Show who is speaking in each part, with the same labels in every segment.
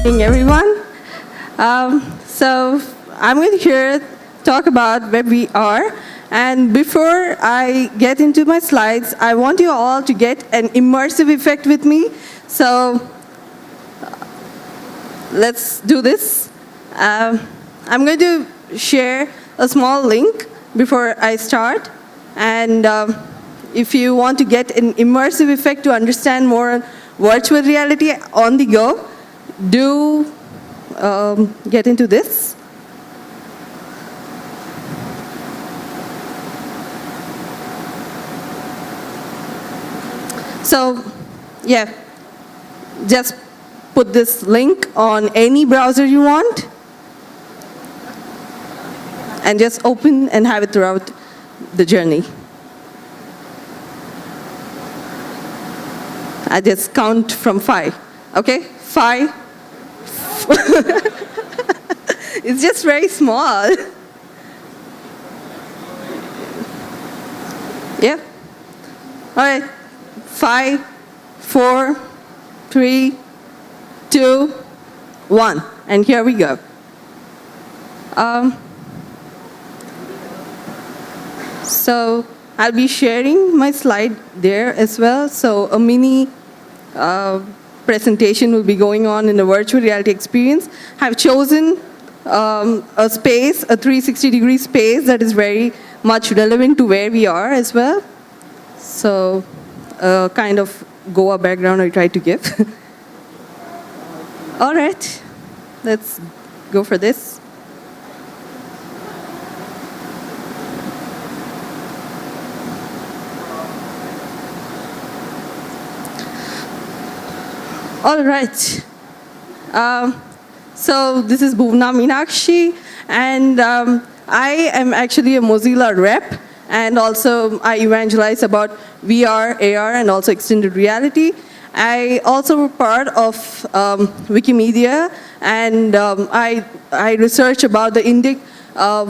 Speaker 1: Good evening, everyone. So I'm going to here talk about WebVR. And before I get into my slides, I want you all to get an immersive effect with me. So let's do this. I'm going to share a small link before I start. And if you want to get an immersive effect to understand more on virtual reality on the go, do get into this. So, yeah, just put this link on any browser you want, and just open and have it throughout the journey. I just count from 5, okay? 5. It's just very small. Yeah. All right. 5, 4, 3, 2, 1. And here we go. So I'll be sharing my slide there as well. So a mini presentation will be going on in the virtual reality experience. I've chosen a space, a 360-degree space that is very much relevant to where we are as well. So kind of Goa background I try to give. All right, let's go for this. All right. So this is Bhuvana Meenakshi, and I am actually a Mozilla rep, and also I evangelize about VR, AR, and also extended reality. I also part of Wikimedia, and I research about the Indic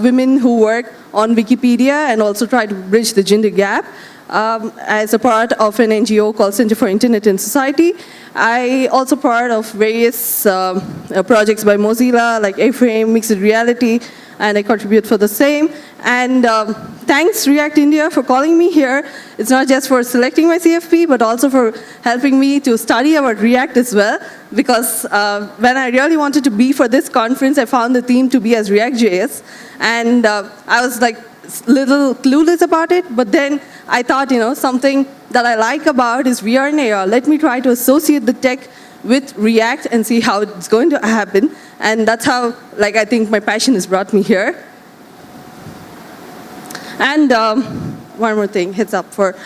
Speaker 1: women who work on Wikipedia and also try to bridge the gender gap. As a part of an NGO called Center for Internet and Society. I also part of various projects by Mozilla, like A-Frame, Mixed Reality, and I contribute for the same. And thanks React India for calling me here. It's not just for selecting my CFP, but also for helping me to study about React as well. Because when I really wanted to be for this conference, I found the theme to be as React.js. And I was like, little clueless about it, but then I thought, something that I like about is VR and AR. Let me try to associate the tech with React and see how it's going to happen. And that's how, I think my passion has brought me here. And one more thing, heads up for,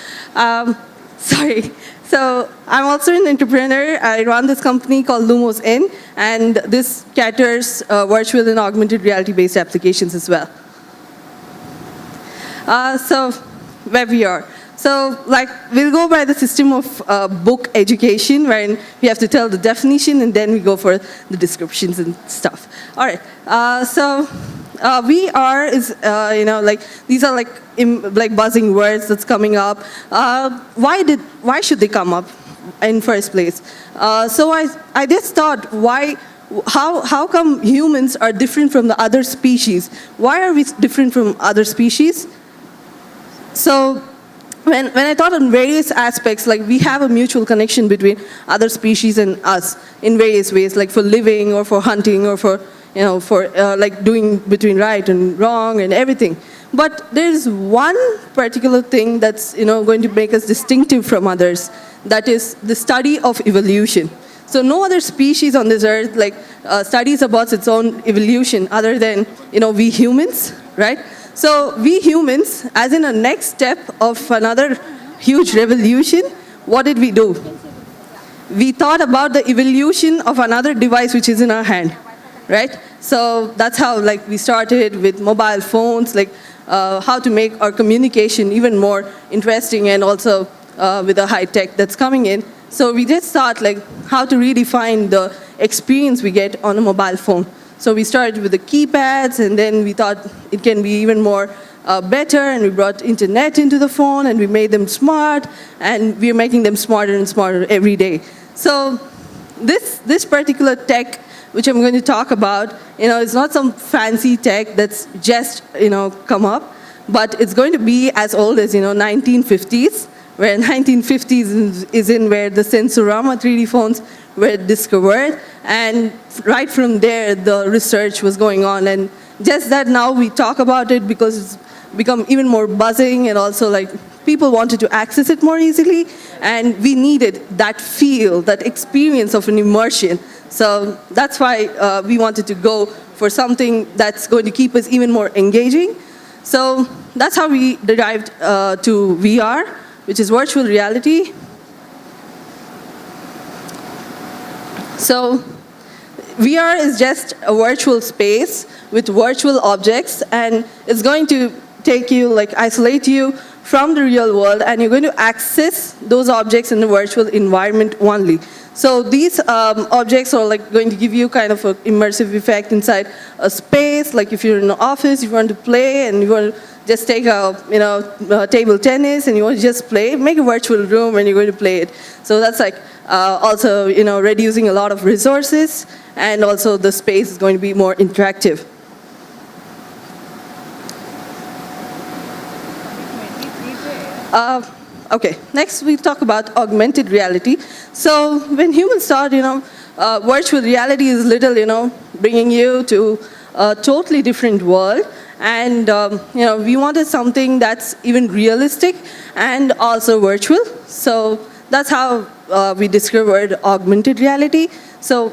Speaker 1: sorry. So I'm also an entrepreneur. I run this company called Lumos N, and this caters virtual and augmented reality-based applications as well. So WebVR. So we'll go by the system of book education, wherein we have to tell the definition and then we go for the descriptions and stuff. All right. So VR is, these are like buzzing words that's coming up. Why should they come up in first place? So I just thought, how come humans are different from the other species? Why are we different from other species? So when I thought on various aspects, we have a mutual connection between other species and us in various ways, like for living or for hunting or for, doing between right and wrong and everything. But there's one particular thing that's, going to make us distinctive from others. That is the study of evolution. So no other species on this earth, studies about its own evolution other than, we humans, right? So we humans, as in a next step of another huge revolution, what did we do? We thought about the evolution of another device which is in our hand, right? So that's how we started with mobile phones, how to make our communication even more interesting and also with the high tech that's coming in. So we just thought how to redefine the experience we get on a mobile phone. So we started with the keypads, and then we thought it can be even more better, and we brought internet into the phone, and we made them smart, and we're making them smarter and smarter every day. So this particular tech which I'm going to talk about, it's not some fancy tech that's just, come up, but it's going to be as old as, 1950s, where 1950s is in where the Sensorama 3D phones were discovered, and right from there, the research was going on, and just that now we talk about it because it's become even more buzzing, and also like people wanted to access it more easily, and we needed that feel, that experience of an immersion. So that's why we wanted to go for something that's going to keep us even more engaging. So that's how we derived to VR, which is virtual reality. So VR is just a virtual space with virtual objects, and it's going to take you, like isolate you from the real world, and you're going to access those objects in the virtual environment only. So these objects are like going to give you kind of an immersive effect inside a space. Like if you're in an office, you want to play, and you want to just take a table tennis, and you want to just play, make a virtual room, and you're going to play it. So that's like also reducing a lot of resources, and also the space is going to be more interactive. Okay, next we'll talk about augmented reality. So when humans thought, virtual reality is little, bringing you to a totally different world. And, we wanted something that's even realistic and also virtual. So that's how we discovered augmented reality. So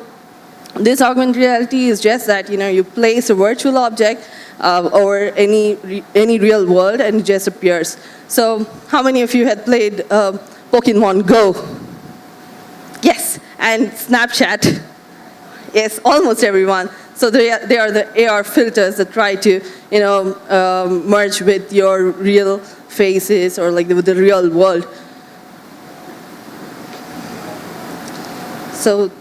Speaker 1: this augmented reality is just that, you place a virtual object over any real world, and it just appears. So how many of you had played Pokemon Go? Yes, and Snapchat. Yes, almost everyone. So they are the AR filters that try to, merge with your real faces, or like with the real world. So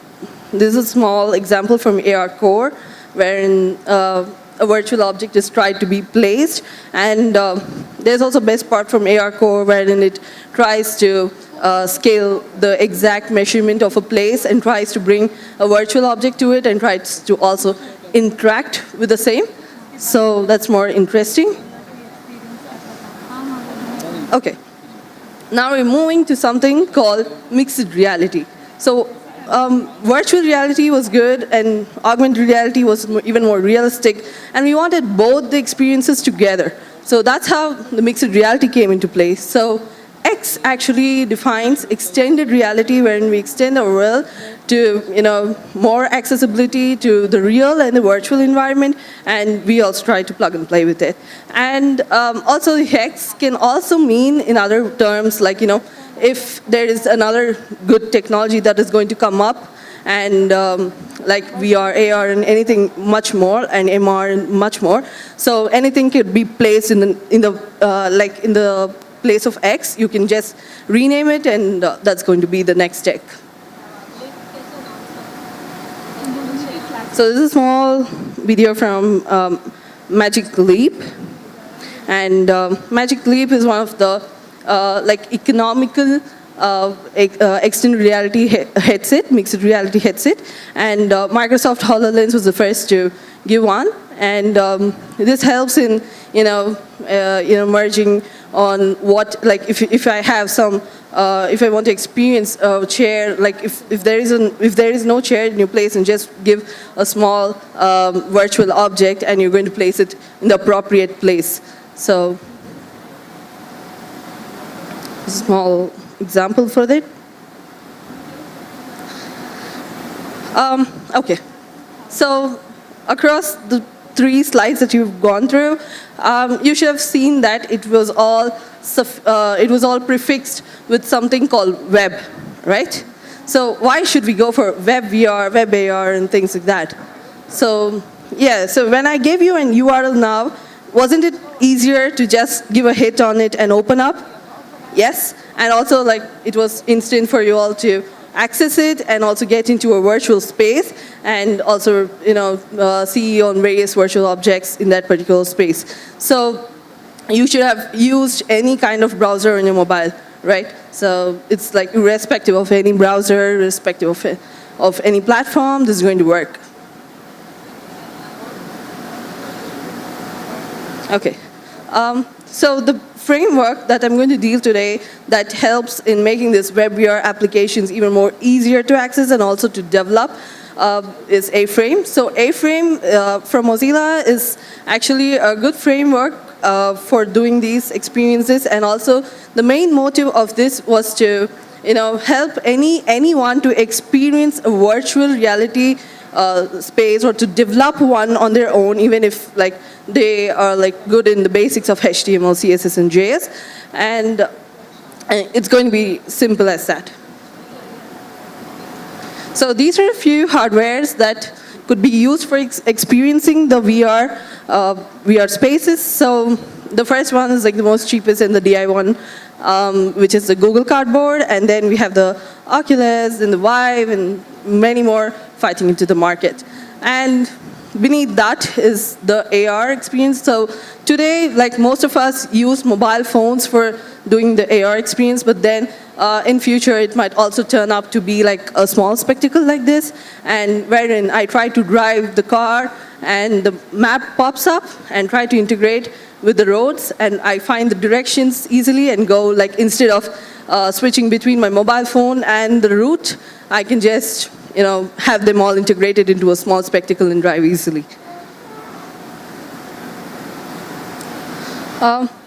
Speaker 1: this is a small example from AR Core, wherein a virtual object is tried to be placed, and there's also best part from AR Core, wherein it tries to scale the exact measurement of a place and tries to bring a virtual object to it and tries to also interact with the same. So that's more interesting. Okay, now we're moving to something called mixed reality. So virtual reality was good, and augmented reality was even more realistic, and we wanted both the experiences together. So that's how the mixed reality came into place. So X actually defines extended reality, wherein we extend our world to more accessibility to the real and the virtual environment, and we also try to plug and play with it. And also X can also mean in other terms, like if there is another good technology that is going to come up, and like VR, AR, and anything much more, and MR, and much more. So anything could be placed in the place of X. You can just rename it, and that's going to be the next tech. So this is a small video from Magic Leap, and Magic Leap is one of the economical extended reality headset, mixed reality headset, and Microsoft HoloLens was the first to give one, and this helps in merging on what, like if I have some if I want to experience a chair, like if there is no chair in your place, and just give a small virtual object, and you're going to place it in the appropriate place. So a small example for that. Okay, so across the 3 slides that you've gone through, you should have seen that it was all prefixed with something called web, right? So why should we go for WebVR, WebAR, and things like that? So yeah, so when I gave you an URL now, wasn't it easier to just give a hit on it and open up? Yes, and also like it was instant for you all to access it and also get into a virtual space and also see on various virtual objects in that particular space. So you should have used any kind of browser on your mobile, right? So it's like irrespective of any browser, irrespective of any platform, this is going to work. Okay. So the framework that I'm going to deal today that helps in making this WebVR applications even more easier to access and also to develop is A-Frame. So A-Frame from Mozilla is actually a good framework for doing these experiences, and also the main motive of this was to help anyone to experience a virtual reality space, or to develop one on their own, even if they are good in the basics of HTML, CSS, and JS, and it's going to be simple as that. So these are a few hardwares that could be used for experiencing the VR spaces. So the first one is the most cheapest and the DI one, which is the Google Cardboard, and then we have the Oculus and the Vive and many more fighting into the market. And beneath that is the AR experience. So today, most of us use mobile phones for doing the AR experience, but then in future it might also turn up to be a small spectacle like this, and wherein I try to drive the car and the map pops up and try to integrate with the roads, and I find the directions easily and go instead of switching between my mobile phone and the route, I can just have them all integrated into a small spectacle and drive easily.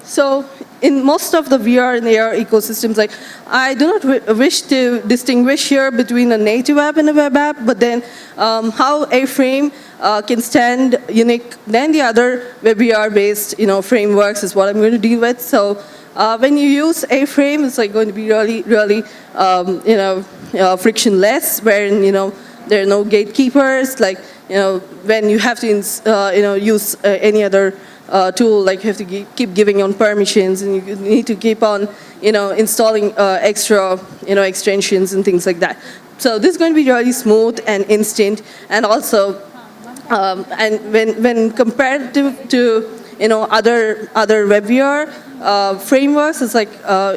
Speaker 1: So in most of the VR and AR ecosystems, I do not wish to distinguish here between a native app and a web app, but then how A-Frame can stand unique than the other WebVR-based frameworks is what I'm going to deal with. So when you use A-Frame, it's going to be really frictionless, wherein there are no gatekeepers. When you have to use any other tool, you have to keep giving on permissions, and you need to keep on installing extra extensions and things like that. So this is going to be really smooth and instant, and also and when compared to other WebVR frameworks, it's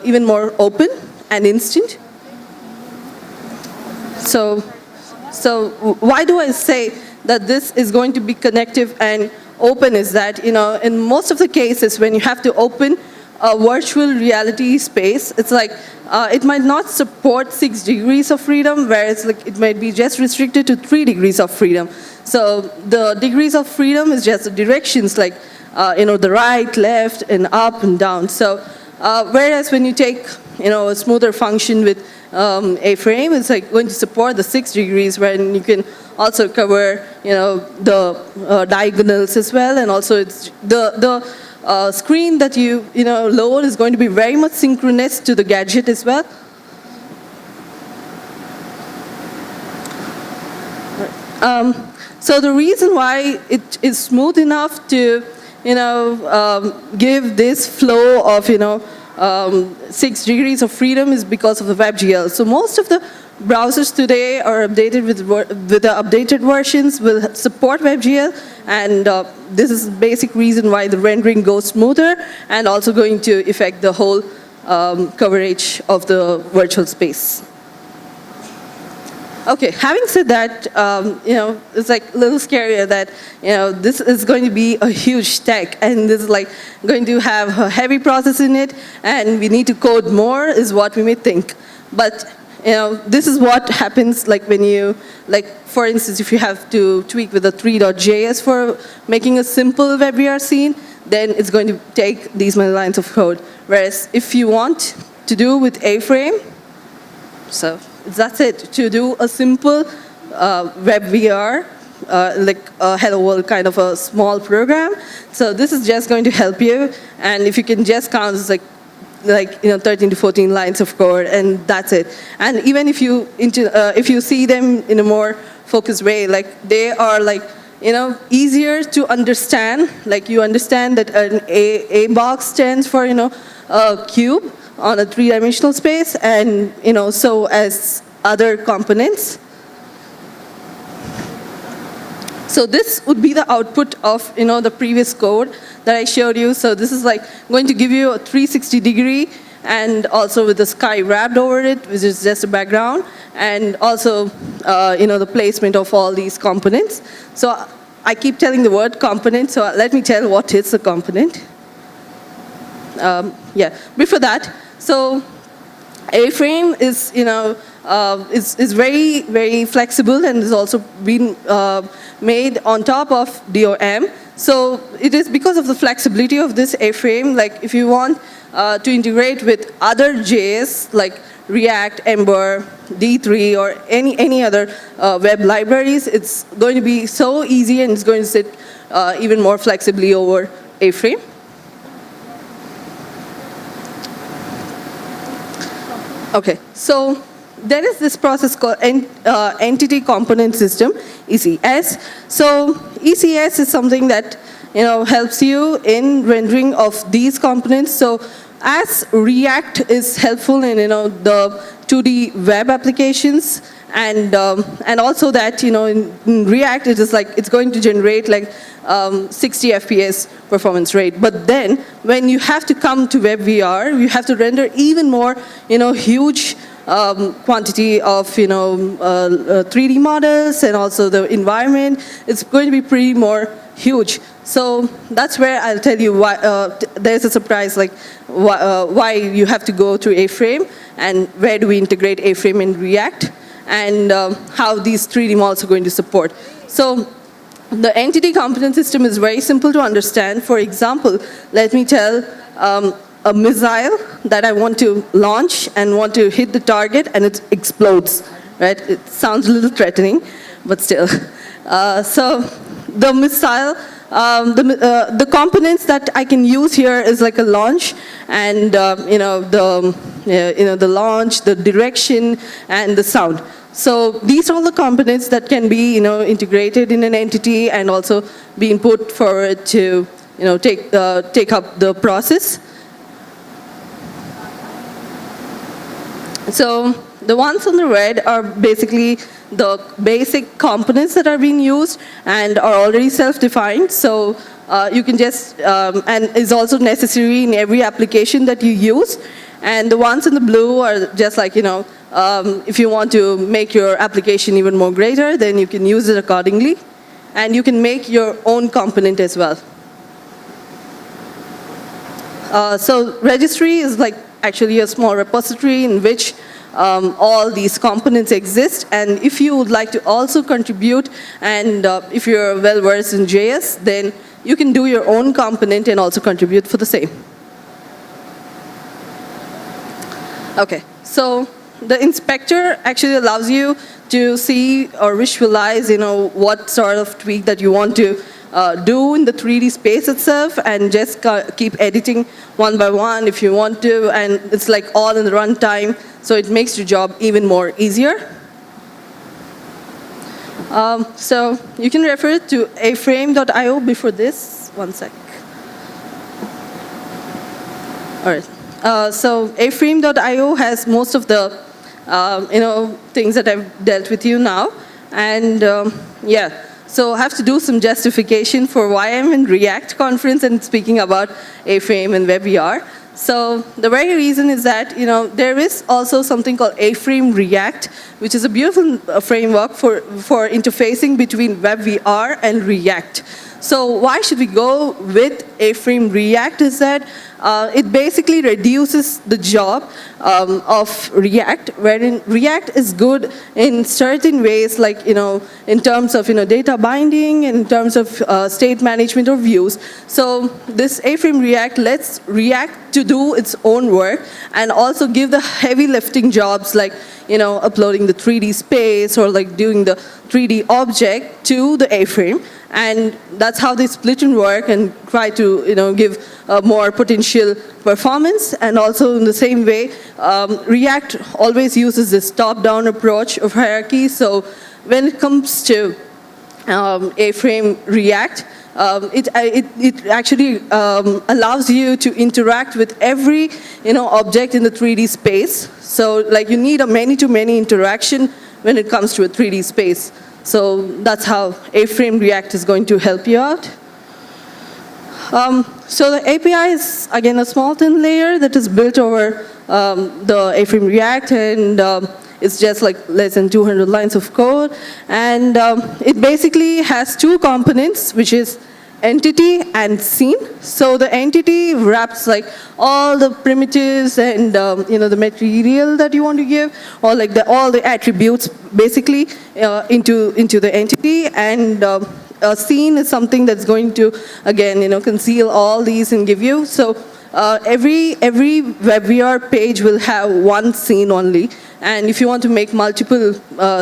Speaker 1: even more open and instant. So why do I say that this is going to be connective and open is that, in most of the cases when you have to open a virtual reality space, it's it might not support 6 degrees of freedom, whereas it might be just restricted to 3 degrees of freedom. So the degrees of freedom is just the directions, the right, left, and up and down. So whereas when you take a smoother function with A-Frame, it's going to support the 6 degrees, wherein you can also cover the diagonals as well, and also it's the screen that you load is going to be very much synchronous to the gadget as well. So the reason why it is smooth enough to give this flow of 6 degrees of freedom is because of the WebGL. So most of the browsers today are updated with the updated versions will support WebGL, and this is the basic reason why the rendering goes smoother and also going to affect the whole coverage of the virtual space. Okay, having said that, it's a little scarier that this is going to be a huge tech, and this is going to have a heavy process in it, and we need to code more is what we may think. But this is what happens when you, for instance, if you have to tweak with a 3.js for making a simple WebVR scene, then it's going to take these many lines of code. Whereas if you want to do with A-Frame, so that's it, to do a simple WebVR, a Hello World kind of a small program. So this is just going to help you, and if you can just count, it's 13 to 14 lines of code, and that's it. And even if you see them in a more focused way, they are easier to understand. You understand that an A box stands for a cube on a 3-dimensional space, and so as other components. So this would be the output of the previous code that I showed you. So this is going to give you a 360-degree, and also with the sky wrapped over it, which is just a background, and also the placement of all these components. So I keep telling the word component, so let me tell what is a component. Yeah, before that, so A-frame is, is very, very flexible and has also been made on top of DOM. So it is because of the flexibility of this A-frame, like if you want to integrate with other JS, like React, Ember, D3, or any other web libraries, it's going to be so easy and it's going to sit even more flexibly over A-frame. Okay, so there is this process called Entity Component System, ECS. So ECS is something that helps you in rendering of these components. So as React is helpful in the 2D web applications, and also that in React it is like it's going to generate like 60 FPS performance rate. But then when you have to come to WebVR, you have to render even more huge quantity of 3D models and also the environment. It's going to be pretty more huge. So that's where I'll tell you why there's a surprise, like why you have to go to A-frame and where do we integrate A-frame in React, and how these 3D models are going to support. So the entity component system is very simple to understand. For example, let me tell a missile that I want to launch and want to hit the target and it explodes, right? It sounds a little threatening, but still. So the missile, the components that I can use here is like a launch and the launch, the direction, and the sound. So these are all the components that can be integrated in an entity and also be input for it to take up the process. So the ones on the red are basically the basic components that are being used and are already self-defined. So you can just, and is also necessary in every application that you use. And the ones in the blue are just like, if you want to make your application even more greater, then you can use it accordingly. And you can make your own component as well. So registry is like actually a small repository in which all these components exist. And if you would like to also contribute, and if you're well versed in JS, then you can do your own component and also contribute for the same. Okay, so the inspector actually allows you to see or visualize, what sort of tweak that you want to do in the 3D space itself, and just keep editing one by one if you want to, and it's like all in the runtime, so it makes your job even more easier. So you can refer to aframe.io before this. One sec. All right. So aframe.io has most of the things that I've dealt with you now, and yeah. So I have to do some justification for why I'm in React conference and speaking about A-frame and WebVR. So the very reason is that there is also something called A-frame React, which is a beautiful framework for interfacing between WebVR and React. So why should we go with A-frame React is that it basically reduces the job of React, wherein React is good in certain ways, like in terms of data binding, in terms of state management or views. So this A-frame React lets React to do its own work and also give the heavy lifting jobs like uploading the 3D space or like doing the 3D object to the A-frame. And that's how they split and work and try to give more potential performance. And also in the same way, React always uses this top-down approach of hierarchy. So when it comes to A-frame React, it actually allows you to interact with every object in the 3D space. So like you need a many-to-many interaction when it comes to a 3D space. So that's how A-frame React is going to help you out. So the API is, again, a small thin layer that is built over the A-frame React, and It's just like less than 200 lines of code. And it basically has two components, which is entity and scene. So the entity wraps like all the primitives and the material that you want to give, or like all the attributes basically into the entity. And a scene is something that's going to, again, conceal all these and give you. So every WebVR page will have one scene only. And if you want to make multiple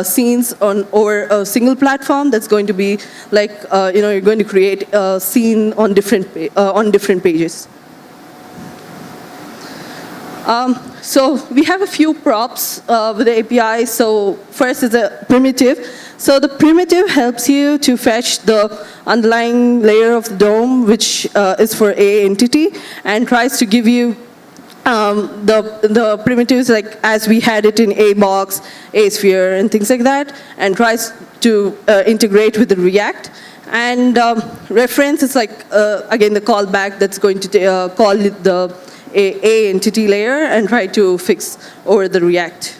Speaker 1: scenes over a single platform, that's going to be like, you're going to create a scene on different pages. So we have a few props with the API. So first is a primitive. So the primitive helps you to fetch the underlying layer of the DOM, which is for a entity, and tries to give you the primitives like as we had it in a box, a sphere, and things like that, and tries to integrate with the React. And reference is like, again, the callback that's going to call it the a entity layer and try to fix over the React.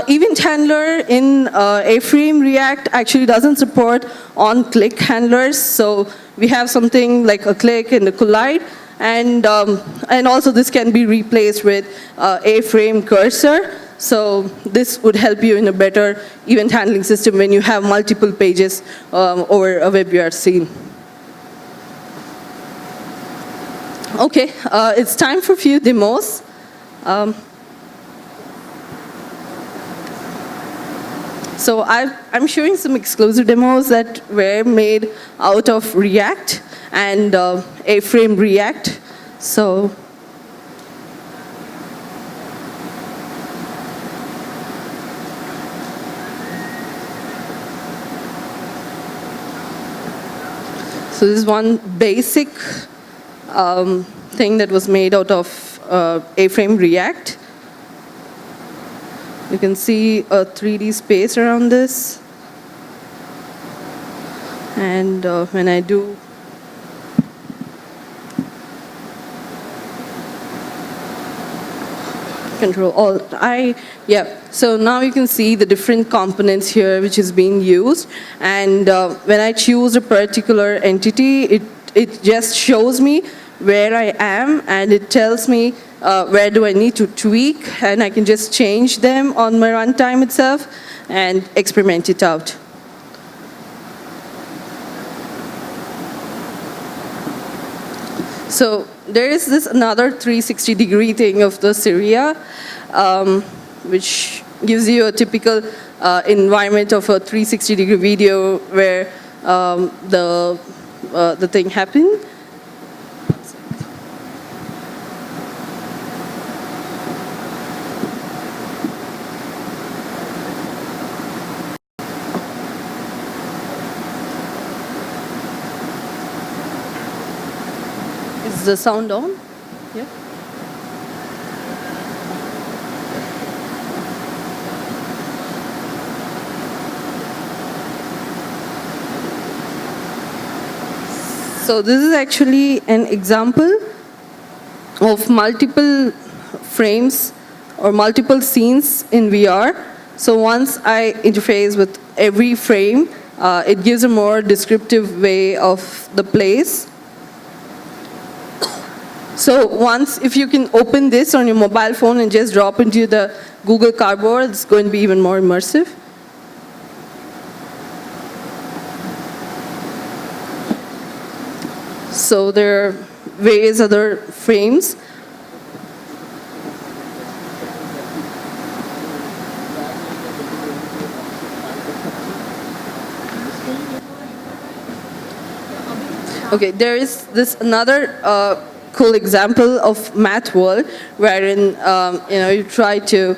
Speaker 1: Event handler in A-frame React actually doesn't support on-click handlers. So we have something like a click and a collide. And also this can be replaced with A-frame cursor. So this would help you in a better event handling system when you have multiple pages over a WebVR scene. Okay, it's time for a few demos. So I'm showing some exclusive demos that were made out of React and A-frame React. So this is one basic thing that was made out of A-frame React. You can see a 3D space around this. And when I do Control-Alt-I, yeah. So now you can see the different components here which is being used. And when I choose a particular entity, it just shows me where I am, and it tells me where do I need to tweak, and I can just change them on my runtime itself and experiment it out. So there is this another 360-degree thing of the Syria, which gives you a typical environment of a 360-degree video where the thing happened. Is the sound on? Yeah. So this is actually an example of multiple frames or multiple scenes in VR. So once I interface with every frame, it gives a more descriptive way of the place. So once, if you can open this on your mobile phone and just drop into the Google Cardboard, it's going to be even more immersive. So there are various other frames. Okay, there is this another cool example of Math World, wherein you try to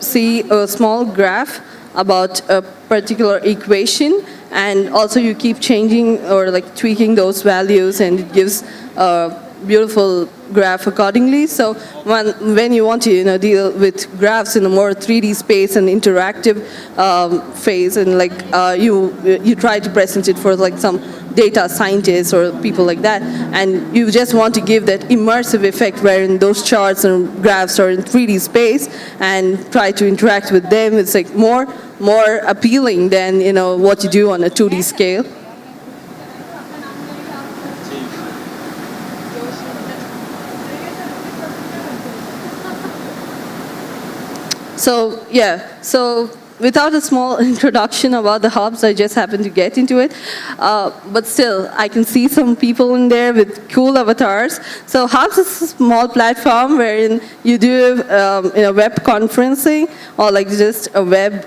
Speaker 1: see a small graph about a particular equation, and also you keep changing or like tweaking those values, and it gives a beautiful graph accordingly. So when you want to deal with graphs in a more 3D space and interactive phase, and like you try to present it for like some data scientists or people like that, and you just want to give that immersive effect wherein those charts and graphs are in 3D space and try to interact with them. It's like more appealing than what you do on a 2D scale. So yeah, so without a small introduction about the hubs, I just happened to get into it. But still, I can see some people in there with cool avatars. So hubs is a small platform wherein you do web conferencing or like just a web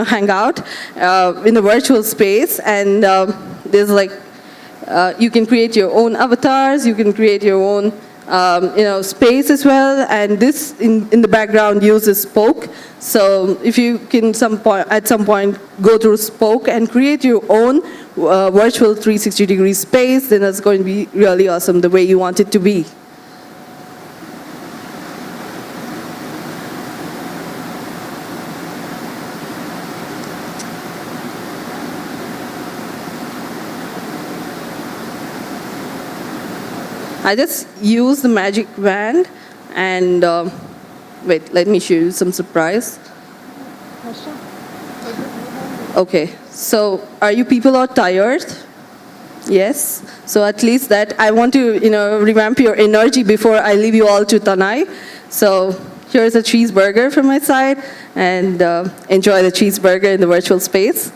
Speaker 1: hangout in a virtual space, and there's like you can create your own avatars, you can create your own space as well, and this in the background uses Spoke. So if you can at some point go through Spoke and create your own virtual 360-degree space, then that's going to be really awesome the way you want it to be. I just use the magic wand and wait, let me show you some surprise. Okay, so are you people all tired? Yes. So at least that I want to revamp your energy before I leave you all to Tanai. So here's a cheeseburger from my side, and enjoy the cheeseburger in the virtual space.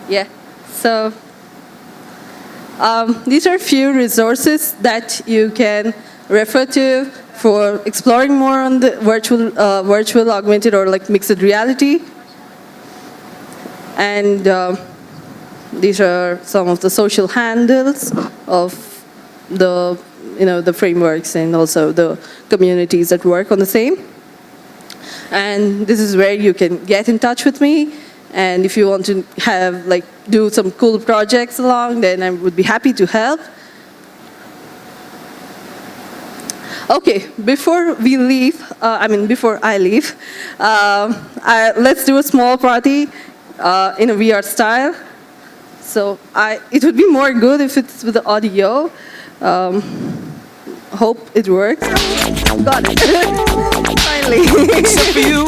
Speaker 1: Yeah. So. These are a few resources that you can refer to for exploring more on the virtual augmented or like mixed reality. And these are some of the social handles of the frameworks and also the communities that work on the same. And this is where you can get in touch with me. And if you want to do some cool projects along, then I would be happy to help. Okay, before we leave, before I leave, let's do a small party in a VR style. So it would be more good if it's with the audio. Hope it works. Got it. Finally.
Speaker 2: Except for you.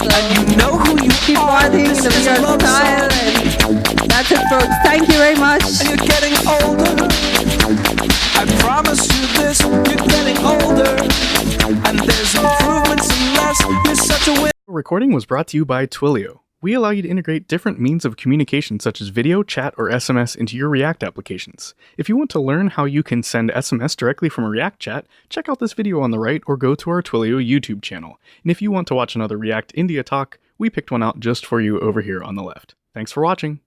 Speaker 2: And you know who you
Speaker 1: keep partying in the VR style, and that's it, folks. Thank you very much.
Speaker 2: And you're getting older. I promise you this, you're getting older. And there's improvements unless you're such a win.
Speaker 3: Recording was brought to you by Twilio. We allow you to integrate different means of communication such as video, chat, or SMS into your React applications. If you want to learn how you can send SMS directly from a React chat, check out this video on the right or go to our Twilio YouTube channel. And if you want to watch another React India talk, we picked one out just for you over here on the left. Thanks for watching!